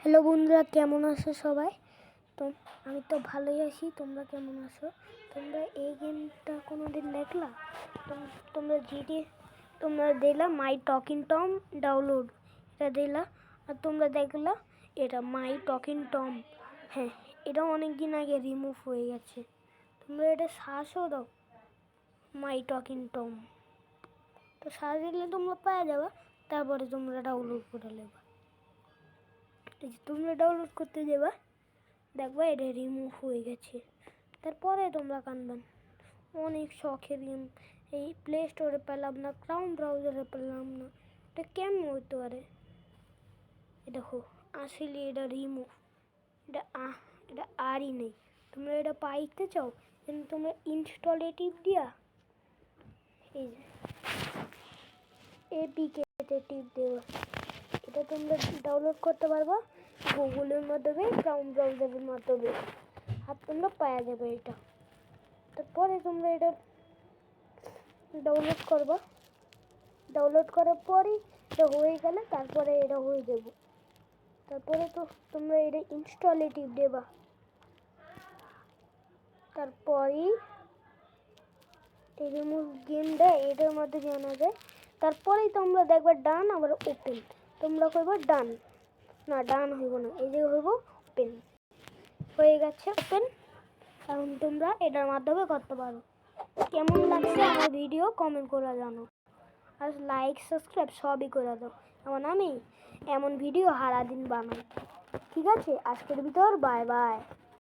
Hello বন্ধুরা, কেমন আছো সবাই? তো আমি তো ভালোই আছি। তোমরা কেমন আছো? তোমরা এই গেমটা কোনোদিন দেখলা? তোমরা দেখলা মাই টকিং টম ডাউনলোড, এটা দেখলা? আর তোমরা দেখলা এটা মাই টকিং টম। হ্যাঁ, এটা অনেক দিন আগে রিমুভ হয়ে গেছে। তোমরা এটা সার্চও দাও, মাই টকিং টম। তো সার্চ দিলে তোমরা পাওয়া যাবে, তারপরে তোমরা ডাউনলোড করে নেবা। তোমরা ডাউনলোড করতে যাবা, দেখবা এটা রিমুভ হয়ে গেছে। তারপরে তোমরা কানবেন, অনেক শখের গেম এই প্লে স্টোরে পেলাম না, ক্রাউন ব্রাউজারে পেলাম না, এটা কেমন হতে পারে? দেখো, আসলে এটা রিমুভ, এটা আরই নেই। তোমরা এটা পাইতে চাও, কিন্তু তোমরা ইনস্টলেটিভ দিয়া এই যে এপিকে টিপ দেওয়া, এটা তোমরা ডাউনলোড করতে পারবা গুগলের মাধ্যমে, ক্রাউন ব্রাউজারের মাধ্যমে, আর তোমরা পাওয়া যাবে এটা। তারপরে তোমরা এটা ডাউনলোড করবা, ডাউনলোড করার পরই এটা হয়ে গেলে তারপরে এটা হয়ে যাবে। তারপরে তো তোমরা এটা ইনস্টলেটিভ দেবা, তারপরেই এই রিমুভ গেমটা এটার মধ্যে জানা যায়। তারপরেই তোমরা দেখবা ডান, আবার ওপেন। তোমরা করবা ডান, না ডান হইব না, এই যে হইব ওপেন। হয়ে গেছে ওপেন। এখন তোমরা এটার মাধ্যমে করতে পারো। কেমন লাগছে আমার ভিডিও কমেন্ট করে জানো, আর লাইক সাবস্ক্রাইব সবই করে দাও। আমি এমন ভিডিও সারাদিন বানাই। ঠিক আছে, আজকের ভিতর বাই বাই।